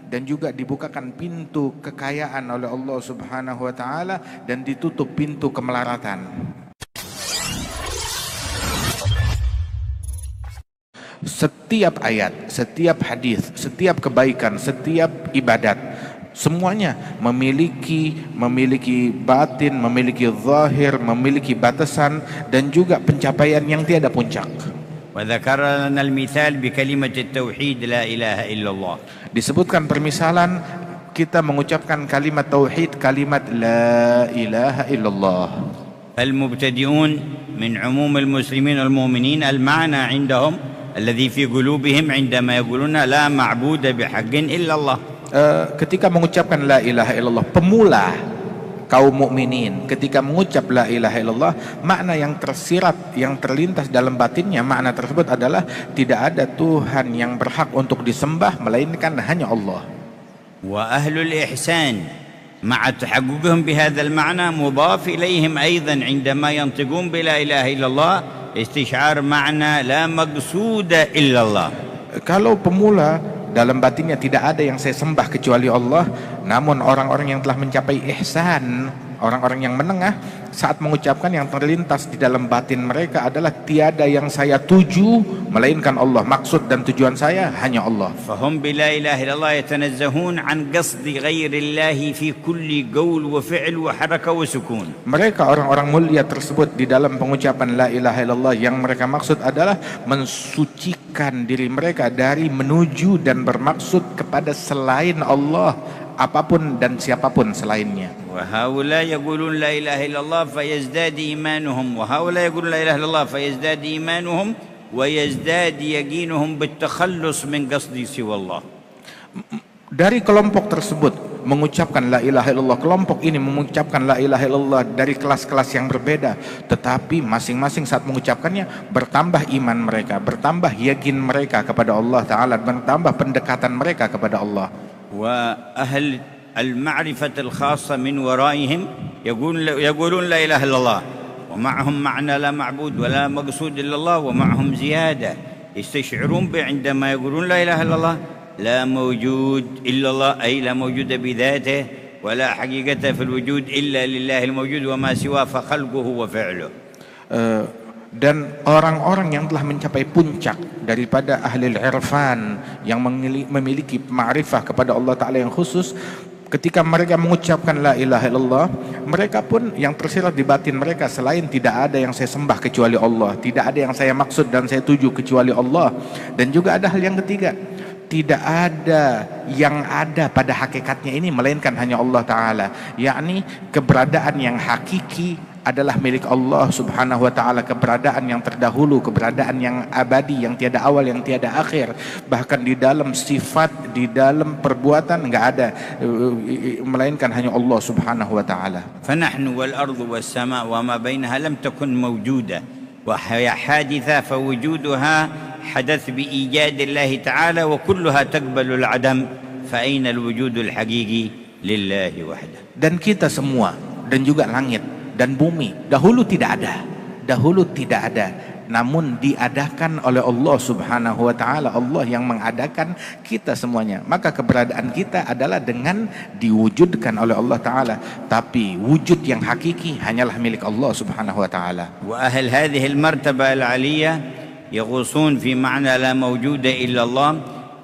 dan juga dibukakan pintu kekayaan oleh Allah Subhanahu wa taala dan ditutup pintu kemelaratan. Setiap ayat, setiap hadis, setiap kebaikan, setiap ibadat, semuanya memiliki batin, memiliki zahir, memiliki batasan dan juga pencapaian yang tiada puncak. وذكر لنا المثال بكلمة التوحيد لا إله إلا الله. Disebutkan permisalan kita mengucapkan kalimat tauhid, kalimat la ilaha illallah. فالمبتدئون من عموم المسلمين والمؤمنين المعنى عندهم الذي في قلوبهم عندما يقولون لا معبود بحق إلا الله. Ketika mengucapkan la ilaha illallah, pemula kaum mukminin ketika mengucap la ilaha illallah, makna yang tersirat, yang terlintas dalam batinnya, makna tersebut adalah tidak ada Tuhan yang berhak untuk disembah melainkan hanya Allah. وأهل الإحسان مع تحققهم بهذا المعنى مضاف إليهم أيضا عندما ينطقون بلا إله إلا الله استشعار معنى لا مقصود إلا الله. Kalau pemula dalam batinnya tidak ada yang saya sembah kecuali Allah, namun orang-orang yang telah mencapai ihsan, orang-orang yang menengah, saat mengucapkan yang terlintas di dalam batin mereka adalah tiada yang saya tuju melainkan Allah, maksud dan tujuan saya hanya Allah. فهم بلا إله إلا الله يتنزهون عن قصد غير الله في كل قول وفعل وحركة وسكون. Mereka orang-orang mulia tersebut di dalam pengucapan la ilaha illallah yang mereka maksud adalah mensucikan diri mereka dari menuju dan bermaksud kepada selain Allah, apapun dan siapapun selainnya. وهؤلاء يقولون لا إله إلا الله فيزداد إيمانهم وهؤلاء يقولون لا إله إلا الله فيزداد إيمانهم ويزداد يقينهم بالتخلص من قصد سوى الله. Dari kelompok tersebut mengucapkan la ilaha illallah, kelompok ini mengucapkan la ilaha illallah dari kelas-kelas yang berbeda, tetapi masing-masing saat mengucapkannya bertambah iman mereka, bertambah yakin mereka kepada Allah Ta'ala, bertambah pendekatan mereka kepada Allah. وأهل المعرفة الخاصة من ورائهم يقولون لا إله إلا الله ومعهم معنى لا معبود ولا مقصود إلا الله ومعهم زيادة يستشعرون عندما يقولون لا إله إلا الله لا موجود إلا الله أي لا موجود بذاته ولا حقيقة في الوجود إلا لله الموجود وما سواه فخلقه وفعله. Dan orang-orang yang telah mencapai puncak daripada ahli irfan yang memiliki ma'rifah kepada Allah Ta'ala yang khusus, ketika mereka mengucapkan la ilaha illallah, mereka pun yang tersirat di batin mereka selain tidak ada yang saya sembah kecuali Allah, tidak ada yang saya maksud dan saya tuju kecuali Allah. Dan juga ada hal yang ketiga, tidak ada yang ada pada hakikatnya ini melainkan hanya Allah Ta'ala, yakni keberadaan yang hakiki adalah milik Allah Subhanahu wa taala, keberadaan yang terdahulu, keberadaan yang abadi, yang tiada awal, yang tiada akhir. Bahkan di dalam sifat, di dalam perbuatan enggak ada melainkan hanya Allah Subhanahu wa taala. فنحن والأرض والسماء وما بينها لم تكن موجودة وهي حادثة فوجودها حدث بإيجاد الله تعالى وكلها تقبل العدم فأين الوجود الحقيقي لله وحده. Dan kita semua dan juga langit dan bumi dahulu tidak ada, namun diadakan oleh Allah Subhanahu wa taala. Allah yang mengadakan kita semuanya, maka keberadaan kita adalah dengan diwujudkan oleh Allah Ta'ala, tapi wujud yang hakiki hanyalah milik Allah Subhanahu wa taala. وأهل هذه المرتبة العالية يغوصون في معنى لا موجود إلا الله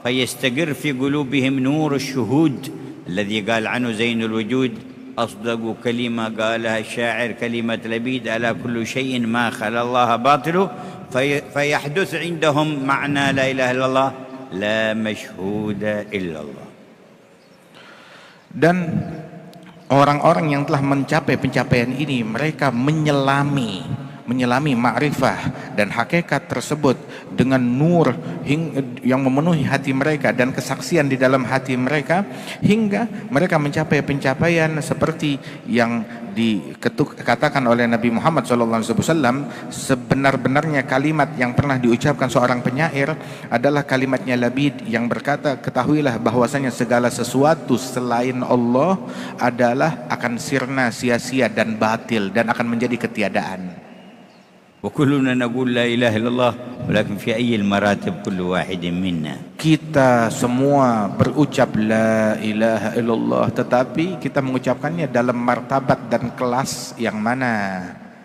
فيستقر في قلوبهم نور الشهود الذي قال عنه زين الوجود أصدق كلمة قالها الشاعر كلمة لبيد ألا كل شيء ما خلا الله باطله فيحدث عندهم معنى لا إله إلا الله لا مشهود إلا الله. Dan orang-orang yang telah mencapai pencapaian ini, mereka menyelami ma'rifah dan hakikat tersebut dengan nur yang memenuhi hati mereka dan kesaksian di dalam hati mereka, hingga mereka mencapai pencapaian seperti yang dikatakan oleh Nabi Muhammad SAW. Sebenar-benarnya kalimat yang pernah diucapkan seorang penyair adalah kalimatnya Labid yang berkata, ketahuilah bahwasanya segala sesuatu selain Allah adalah akan sirna, sia-sia dan batil dan akan menjadi ketiadaan. وكلنا نقول لا إله إلا الله ولكن في أي المراتب كل واحد منا. Kita semua berucap la ilaha illallah, tetapi kita mengucapkannya dalam martabat dan kelas yang mana?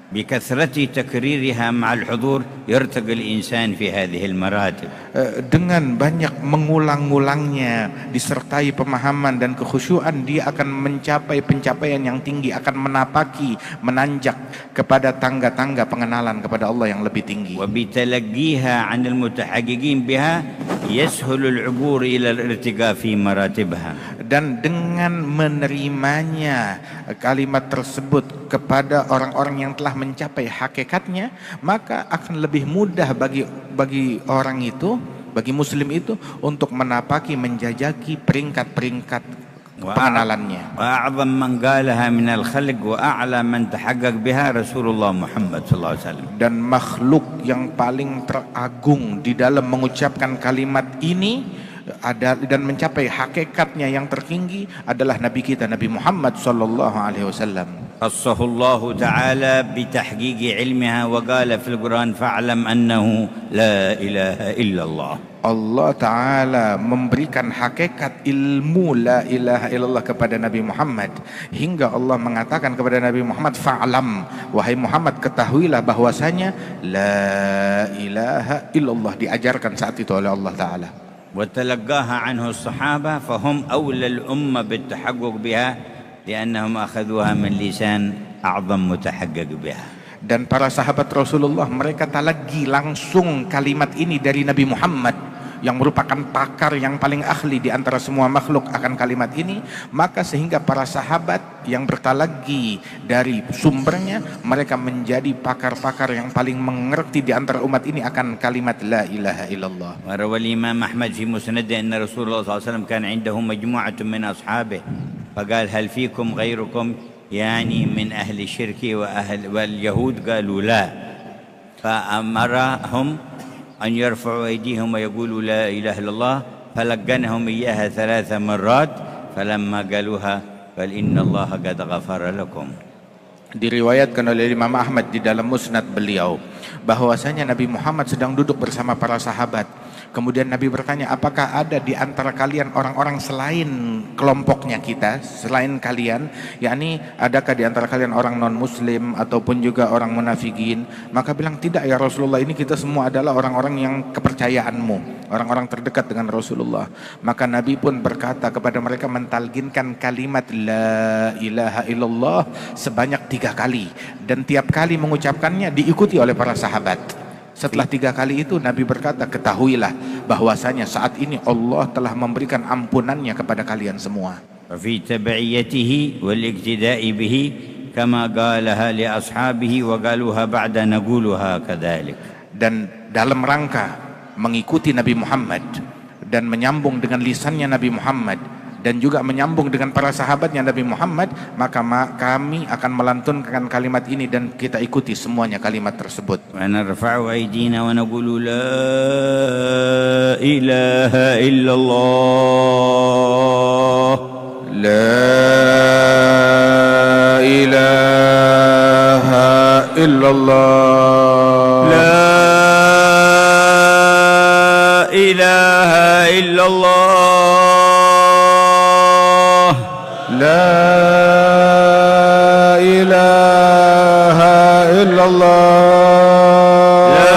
بكثرة تكريرها مع الحضور يرتقي الإنسان في هذه المراتب. Dengan banyak mengulang-ulangnya disertai pemahaman dan kekhusyuan, dia akan mencapai pencapaian yang tinggi, akan menapaki, menanjak kepada tangga-tangga pengenalan kepada Allah yang lebih tinggi. وبتلقيها عن المتحققين بها يسهل العبور إلى الارتقاء في مراتبها. Dan dengan menerimanya kalimat tersebut kepada orang-orang yang telah mencapai hakikatnya, maka akan lebih mudah bagi orang itu, bagi muslim itu, untuk menapaki, menjajaki peringkat-peringkat pengenalannya. وأعظم من قالها من الخلق وأعلى من تحقق بها رسول الله محمد صلى الله عليه وسلم. Dan makhluk yang paling teragung di dalam mengucapkan kalimat ini dan mencapai hakikatnya yang tertinggi adalah Nabi kita, Nabi Muhammad sallallahu alaihi wasallam. خصه الله تعالى بتحقيق علمها وقال في القرآن فاعلم أنه لا إله إلا الله. Allah Ta'ala memberikan hakikat ilmu la ilaha illallah kepada Nabi Muhammad, hingga Allah mengatakan kepada Nabi Muhammad, fa'lam, wahai Muhammad ketahuilah bahwasanya la ilaha illallah, diajarkan saat itu oleh Allah Ta'ala. وتلقاها عنه الصحابة فهم أولى الأمة بالتحقق بها لأنهم أخذوها من لسان أعظم متحقق بها. Dan para sahabat Rasulullah, mereka talaqi langsung kalimat ini dari Nabi Muhammad yang merupakan pakar yang paling ahli di antara semua makhluk akan kalimat ini, maka sehingga para sahabat yang bertalaqi dari sumbernya, mereka menjadi pakar-pakar yang paling mengerti di antara umat ini akan kalimat la ilaha illallah. وروى الإمام أحمد في مسنده أن رسول الله صلى الله عليه وسلم كان عنده مجموعة من أصحابه فقال هل فيكم غيركم يعني من أهل الشرك واليهود قالوا لا فأمرهم أن يرفعوا أيديهم ويقولوا لا إله إلا الله فلقنهم إياها 3 مرات فلما قالوها قال إن الله قد غفر لكم. Diriwayatkan oleh Imam Ahmad di dalam musnad beliau bahwasanya Nabi Muhammad sedang duduk bersama para sahabat. Kemudian Nabi bertanya, apakah ada di antara kalian orang-orang selain kelompoknya kita, selain kalian, yakni adakah di antara kalian orang non muslim ataupun juga orang munafikin? Maka bilang, tidak ya Rasulullah, ini kita semua adalah orang-orang yang kepercayaanmu, orang-orang terdekat dengan Rasulullah. Maka Nabi pun berkata kepada mereka, mentalkinkan kalimat la ilaha illallah sebanyak 3 kali, dan tiap kali mengucapkannya diikuti oleh para sahabat. Setelah 3 kali itu Nabi berkata, ketahuilah bahwasanya saat ini Allah telah memberikan ampunannya kepada kalian semua. في تبعيته والاقتداء به كما قالها لأصحابه وقالوها بعد نقولها كذلك. Dan dalam rangka mengikuti Nabi Muhammad dan menyambung dengan lisannya Nabi Muhammad dan juga menyambung dengan para sahabatnya Nabi Muhammad, maka kami akan melantunkan kalimat ini dan kita ikuti semuanya kalimat tersebut. ونرفع أيدينا ونقول لا إله إلا الله لا إله إلا الله لا إله إلا الله لا إله إلا الله لا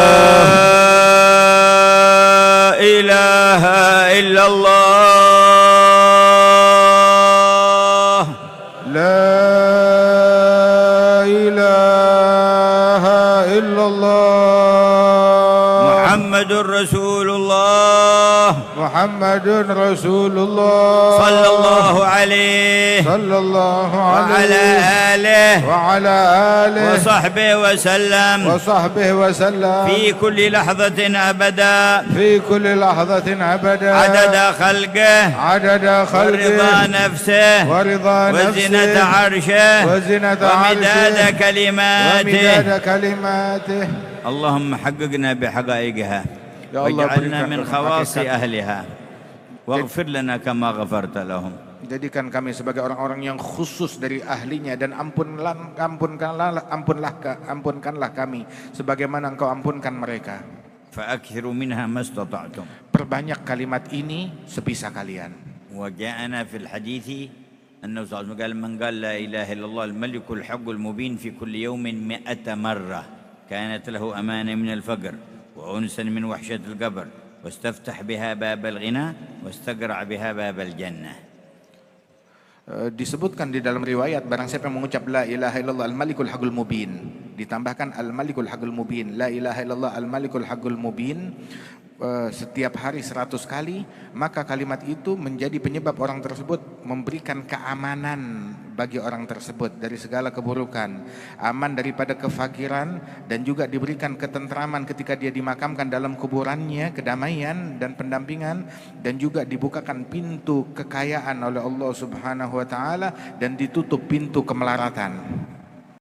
إله إلا الله لا إله إلا الله محمد رسول الله محمد رسول الله صلى الله عليه صلى الله وعلى عليه آله وعلى آله وصحبه وسلم وصحبه وسلم في كل لحظة أبدا في كل لحظة أبدا عدد خلقه عدد ورضا خلقه نفسه ورضا وزنة نفسه عرشه وزنة ومداد عرشه كلماته ومداد كلماته. اللهم حققنا بحقائقها يا الله واجعلنا berikan من خواص hakikat. أهلها واغفر لنا كما غفرت لهم. jadikan kami sebagai orang-orang yang khusus dari ahlinya, dan ampunkanlah kami sebagaimana Engkau ampunkan mereka. فأكثروا منها ما استطعتم. Perbanyak kalimat ini sebisa kalian. وجاءنا في الحديث أنه صلى الله عليه وسلم قال: من قال لا إله إلا الله الملك الحق المبين في كل يوم 100 مرة كانت له أمانة من الفقر وأنسا من وحشة القبر واستفتح بها باب الغنى واستقرع بها باب الجنة. Disebutkan di dalam riwayat, barang siapa yang mengucap la ilaha illallah al-malikul haqqul mubin, ditambahkan al-malikul haqqul mubin, la ilaha illallah al-malikul haqqul mubin, setiap hari 100 kali, maka kalimat itu menjadi penyebab orang tersebut memberikan keamanan bagi orang tersebut dari segala keburukan, aman daripada kefakiran, dan juga diberikan ketentraman ketika dia dimakamkan dalam kuburannya, kedamaian dan pendampingan, dan juga dibukakan pintu kekayaan oleh Allah Subhanahu wa taala dan ditutup pintu kemelaratan.